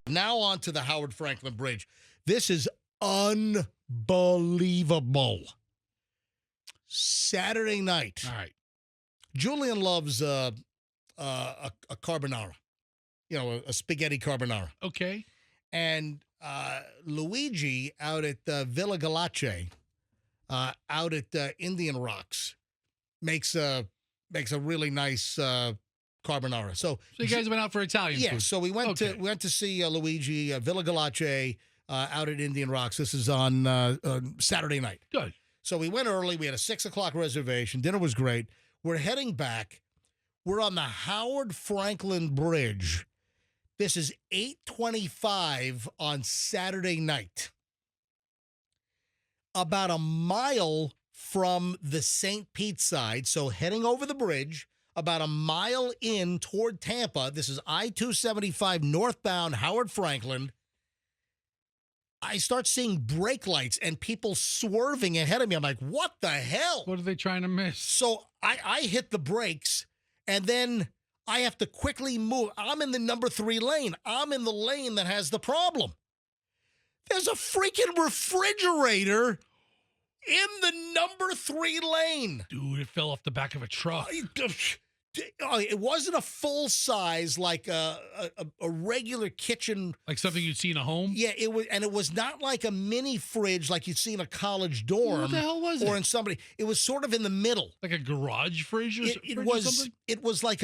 Now on to the Howard Frankland Bridge. This is unbelievable. Saturday night. All right. Julian loves a carbonara. A spaghetti carbonara. Okay. And Luigi out at Villa Galace, out at Indian Rocks, makes a really nice carbonara. So you guys went out for Italian food? So we went to see Luigi Villa Galace out at Indian Rocks. This is on Saturday night. Good. So we went early. We had a 6 o'clock reservation. Dinner was great. We're heading back. We're on the Howard Frankland Bridge. This is 8:25 on Saturday night. About a mile from the St. Pete side, so heading over the bridge, about a mile in toward Tampa. This is I-275 northbound Howard Frankland. I start seeing brake lights and people swerving ahead of me. I'm like, what the hell? What are they trying to miss? So I hit the brakes, and then I have to quickly move. I'm in the number 3 lane. I'm in the lane that has the problem. There's a freaking refrigerator in the number 3 lane. Dude, it fell off the back of a truck. It wasn't a full size, like a regular kitchen. Like something you'd see in a home? Yeah, it was, and it was not like a mini fridge like you'd see in a college dorm. What the hell was it? Or in somebody. It was sort of in the middle. Like a garage fridge or It or was. something? It was like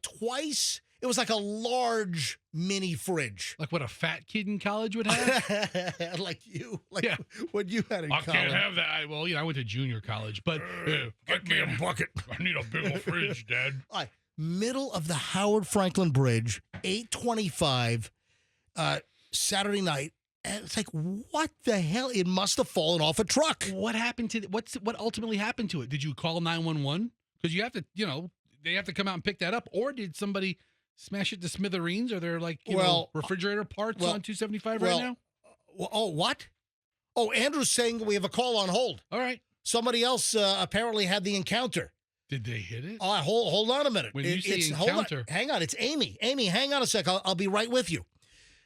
twice. It was like a large mini fridge. Like what a fat kid in college would have? Like you. Yeah. What you had in college. I can't have that. I went to junior college, but Get me a bucket. I need a big old fridge, Dad. All right. Middle of the Howard Frankland Bridge, 8:25, Saturday night. And it's like, what the hell? It must have fallen off a truck. What happened to what ultimately happened to it? Did you call 911? Because you have to, they have to come out and pick that up. Or did somebody smash it to smithereens? Are there refrigerator parts on 275 right now? What? Oh, Andrew's saying we have a call on hold. All right. Somebody else apparently had the encounter. Did they hit it? Oh, hold on a minute. When you say encounter. Hang on. It's Amy. Amy, hang on a sec. I'll be right with you.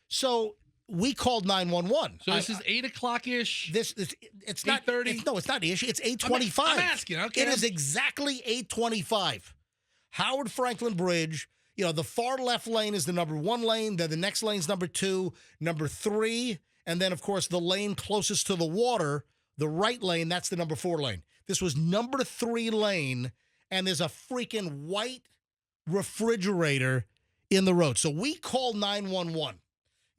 So we called 911. So this is 8 o'clock-ish? It's not 8:30? No, it's not ish. It's 8:25. I'm asking. Okay. It is exactly 8:25. Howard Frankland Bridge. The far left lane is the number 1 lane. Then the next lane's number 2, number 3. And then, of course, the lane closest to the water, the right lane, that's the number 4 lane. This was number 3 lane, and there's a freaking white refrigerator in the road. So we called 911.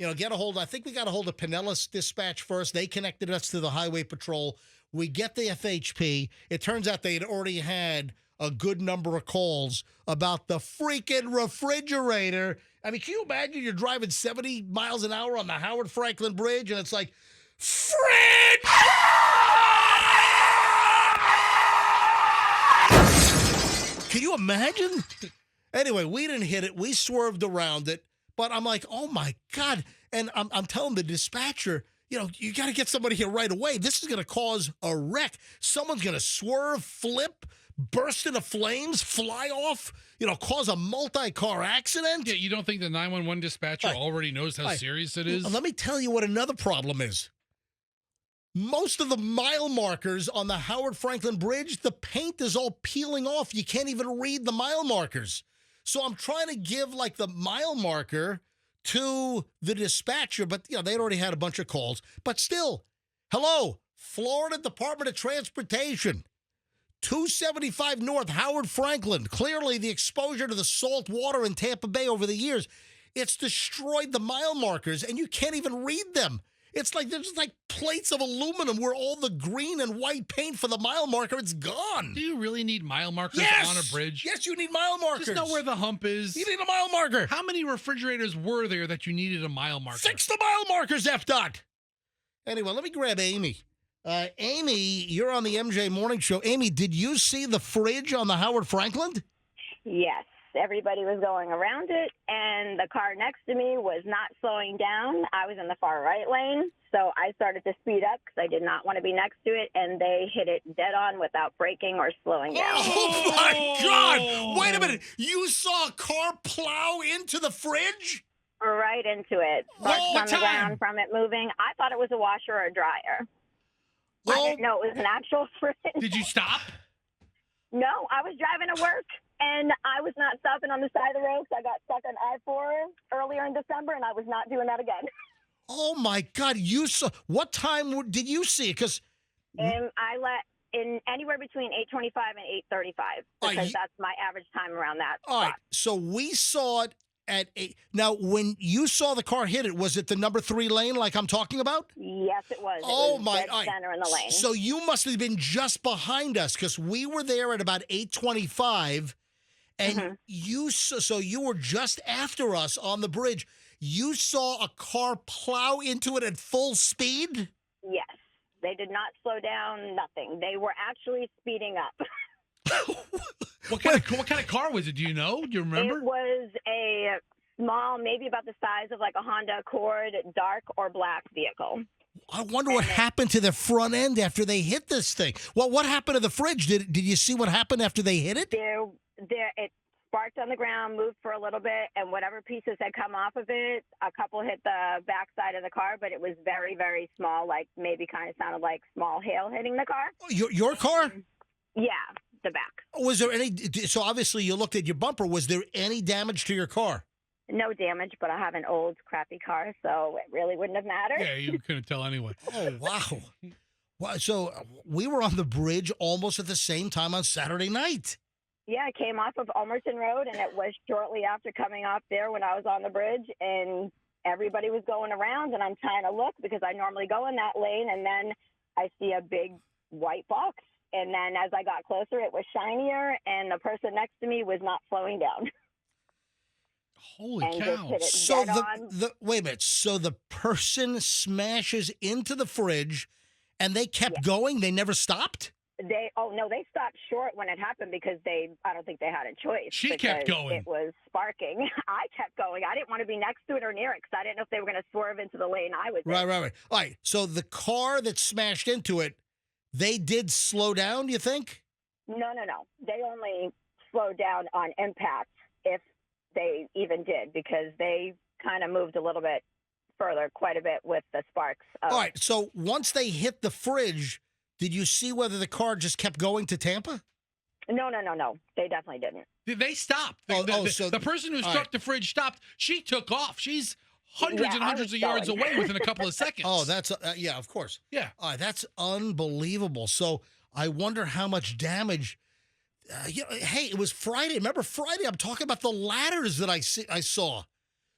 I think we got a hold of Pinellas Dispatch first. They connected us to the Highway Patrol. We get the FHP. It turns out they had already had a good number of calls about the freaking refrigerator. I mean, can you imagine you're driving 70 miles an hour on the Howard Frankland Bridge, and it's like, fridge! Can you imagine? Anyway, we didn't hit it. We swerved around it. But I'm like, oh, my God. And I'm telling the dispatcher, you got to get somebody here right away. This is going to cause a wreck. Someone's going to swerve, flip, burst into flames, fly off, cause a multi-car accident. Yeah, you don't think the 911 dispatcher already knows how serious it is? Let me tell you what another problem is. Most of the mile markers on the Howard Frankland Bridge, the paint is all peeling off. You can't even read the mile markers. So I'm trying to give the mile marker to the dispatcher, but they'd already had a bunch of calls. But still, hello, Florida Department of Transportation, 275 North, Howard Frankland. Clearly the exposure to the salt water in Tampa Bay over the years, it's destroyed the mile markers, and you can't even read them. It's like there's plates of aluminum where all the green and white paint for the mile marker, it's gone. Do you really need mile markers on a bridge? Yes, you need mile markers. Just know where the hump is. You need a mile marker. How many refrigerators were there that you needed a mile marker? Fix the mile markers, FDOT. Anyway, let me grab Amy. Amy, you're on the MJ Morning Show. Amy, did you see the fridge on the Howard Frankland? Yes. Everybody was going around it, and the car next to me was not slowing down. I was in the far right lane, so I started to speed up because I did not want to be next to it, and they hit it dead on without braking or slowing down. Oh, my God! Wait a minute. You saw a car plow into the fridge? right into it. Sparks Oh, on the ground from it moving. I thought it was a washer or a dryer. I didn't know it was an actual fridge. Did you stop? No, I was driving to work, and I was not stopping on the side of the road because I got stuck on I-4 earlier in December, and I was not doing that again. Oh, my God. You saw. What time did you see it? Because I let in anywhere between 8:25 and 8:35 because that's my average time around that all spot. right. So we saw it at 8. Now, when you saw the car hit it, was it the number 3 lane like I'm talking about? Yes, it was. Oh, it was my. dead center in the lane. So you must have been just behind us because we were there at about 8:25, and so you were just after us on the bridge. You saw a car plow into it at full speed? Yes. They did not slow down, nothing. They were actually speeding up. What kind of car was it? Do you know? Do you remember? It was a small, maybe about the size of like a Honda Accord, dark or black vehicle. I wonder what happened to the front end after they hit this thing. Well, what happened to the fridge? Did you see what happened after they hit it? It sparked on the ground, moved for a little bit, and whatever pieces had come off of it, a couple hit the back side of the car, but it was very, very small, like maybe kind of sounded like small hail hitting the car. Your car? Yeah, the back. Was there any, so obviously you looked at your bumper, was there any damage to your car? No damage, but I have an old, crappy car, so it really wouldn't have mattered. Yeah, you couldn't tell anyway. Oh, wow. Wow. So we were on the bridge almost at the same time on Saturday night. Yeah, I came off of Ulmerton Road, and it was shortly after coming off there when I was on the bridge, and everybody was going around, and I'm trying to look because I normally go in that lane, and then I see a big white box, and then as I got closer, it was shinier, and the person next to me was not slowing down. Holy and cow. just hit it So dead on. wait a minute. So the person smashes into the fridge, and they kept going? They never stopped? They stopped short when it happened because I don't think they had a choice. She kept going. It was sparking. I kept going. I didn't want to be next to it or near it because I didn't know if they were going to swerve into the lane I was in. Right. All right. So the car that smashed into it, they did slow down, you think? No. They only slowed down on impact, if they even did, because they kind of moved a little bit further, quite a bit with the sparks. All right. So once they hit the fridge, did you see whether the car just kept going to Tampa? No. They definitely didn't. They stopped. The person who struck the fridge stopped. She took off. She's hundreds and hundreds of yards away within a couple of seconds. Oh, that's yeah, of course. Yeah. That's unbelievable. So I wonder how much damage. Hey, it was Friday. Remember Friday? I'm talking about the ladders that I saw.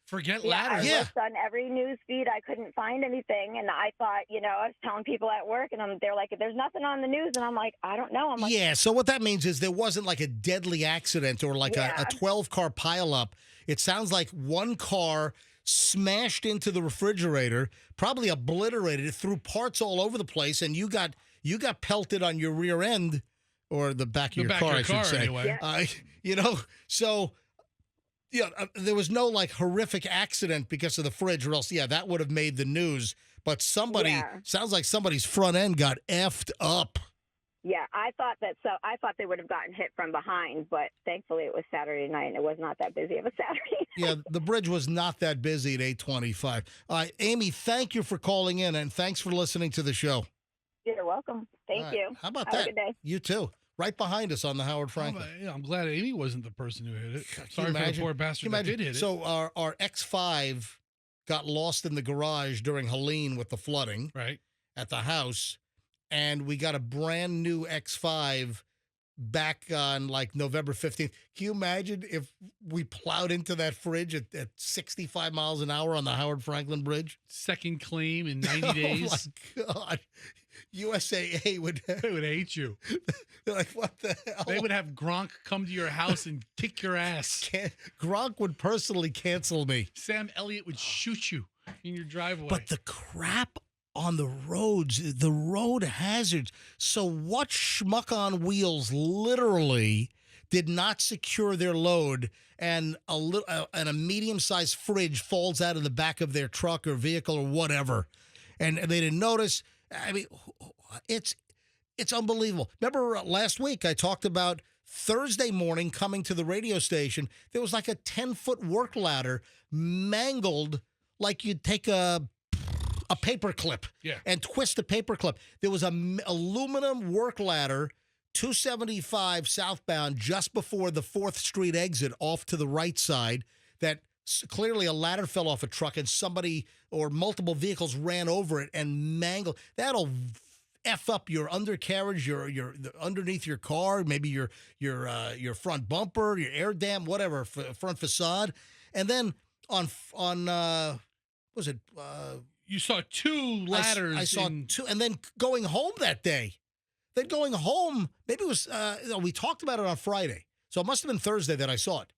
Forget Yeah, ladders. I looked on every news feed. I couldn't find anything, and I thought, I was telling people at work, and they're like, "There's nothing on the news," and I'm like, "I don't know." I'm like, yeah. So what that means is there wasn't like a deadly accident or like a 12-car pileup. It sounds like one car smashed into the refrigerator, probably obliterated it, threw parts all over the place, and you got pelted on your rear end or the back of your car, I should say. Anyway. So. Yeah, there was no like horrific accident because of the fridge, or else, that would have made the news. But sounds like somebody's front end got effed up. Yeah, I thought they would have gotten hit from behind, but thankfully it was Saturday night and it was not that busy of a Saturday. Yeah, the bridge was not that busy at 8:25. Amy, thank you for calling in, and thanks for listening to the show. You're welcome. Thank you. How about Have that? a good day. You too. Right behind us on the Howard Franklin. I'm glad Amy wasn't the person who hit it. Can Sorry you for imagine? the poor bastard that did hit it. So our X5 got lost in the garage during Helene with the flooding at the house, and we got a brand new X5 back on like November 15th. Can you imagine if we plowed into that fridge at 65 miles an hour on the Howard Franklin Bridge? Second claim in 90 days. Oh, my God. USAA would hate you. They're like, what the hell? They would have Gronk come to your house and kick your ass. Gronk would personally cancel me. Sam Elliott would shoot you in your driveway. But the crap on the roads, the road hazards. So what schmuck on wheels literally did not secure their load, and a medium-sized fridge falls out of the back of their truck or vehicle or whatever, and they didn't notice. I mean, it's unbelievable. Remember last week I talked about Thursday morning, coming to the radio station, there was like a 10-foot work ladder mangled like you'd take a paper clip and twist a paper clip. There was an aluminum work ladder, 275 southbound, just before the 4th Street exit off to the right side, that clearly a ladder fell off a truck and somebody or multiple vehicles ran over it and mangled. That'll F up your undercarriage, your underneath your car, maybe your front bumper, your air dam, whatever, front facade. And then on what was it? You saw 2 ladders. I saw 2, and then going home that day. Then going home, maybe it was, we talked about it on Friday. So it must have been Thursday that I saw it.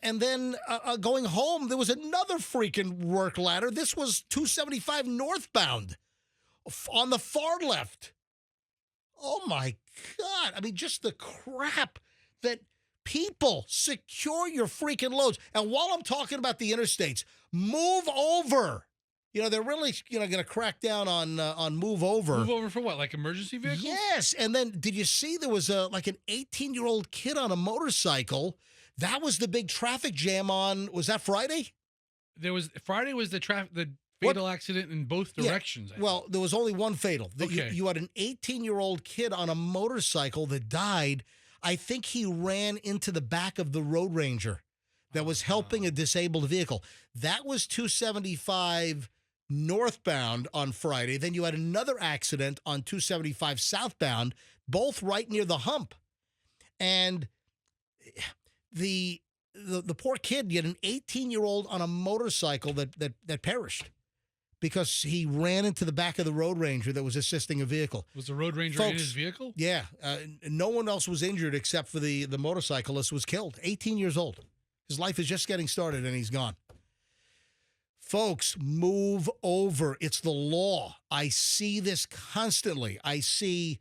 And then going home, there was another freaking work ladder. This was 275 northbound on the far left. Oh, my God. I mean, just the crap that people secure your freaking loads. And while I'm talking about the interstates, move over. You know, they're really, going to crack down on move over. Move over for what? Like emergency vehicles? Yes. And then did you see there was like an 18-year-old kid on a motorcycle? That was the big traffic jam on, was that Friday? Friday was the fatal accident in both directions. Yeah. Well, there was only one fatal. Okay. You had an 18-year-old kid on a motorcycle that died. I think he ran into the back of the Road Ranger that was helping a disabled vehicle. That was 275 northbound on Friday. Then you had another accident on 275 southbound, both right near the hump. And the poor kid, you had an 18-year-old on a motorcycle that perished because he ran into the back of the Road Ranger that was assisting a vehicle. Was the Road Ranger in his vehicle? Yeah. No one else was injured except for the motorcyclist was killed. 18 years old. His life is just getting started and he's gone. Folks, move over. It's the law. I see this constantly. I see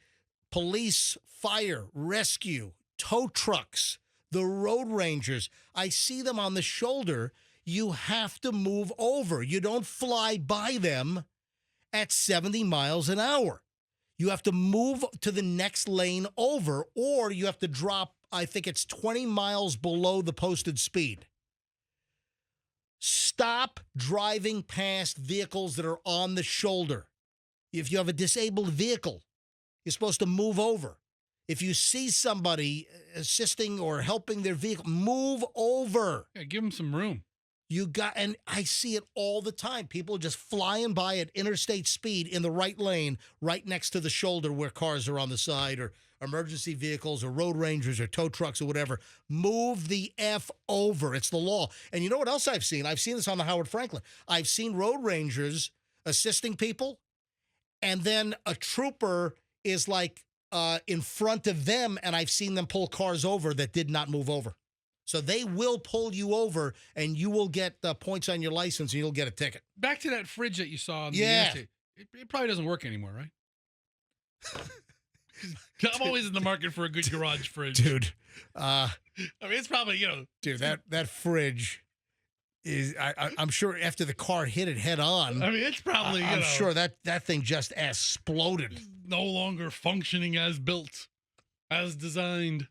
police, fire, rescue, tow trucks, the road rangers. I see them on the shoulder. You have to move over. You don't fly by them at 70 miles an hour. You have to move to the next lane over, or you have to drop, I think it's 20 miles below the posted speed. Stop driving past vehicles that are on the shoulder. If you have a disabled vehicle, you're supposed to move over. If you see somebody assisting or helping their vehicle, move over. Yeah, give them some room. And I see it all the time. People just flying by at interstate speed in the right lane, right next to the shoulder where cars are on the side, or emergency vehicles or road rangers or tow trucks or whatever. Move the F over. It's the law. And you know what else I've seen? I've seen this on the Howard Frankland. I've seen road rangers assisting people, and then a trooper is like in front of them, and I've seen them pull cars over that did not move over. So they will pull you over, and you will get points on your license, and you'll get a ticket. Back to that fridge that you saw on the interstate. It probably doesn't work anymore, right? I'm always in the market for a good garage fridge. Dude. I mean, it's probably, Dude, that fridge is, I'm sure after the car hit it head on. I mean, it's probably, I'm sure that thing just exploded. No longer functioning as built, as designed.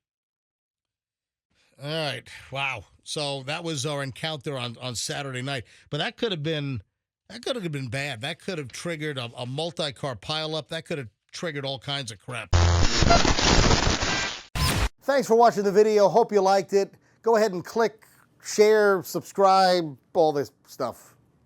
All right. Wow. So that was our encounter on Saturday night. But that could have been bad. That could have triggered a multi-car pileup. That could have triggered all kinds of crap. Thanks for watching the video. Hope you liked it. Go ahead and click, share, subscribe, all this stuff.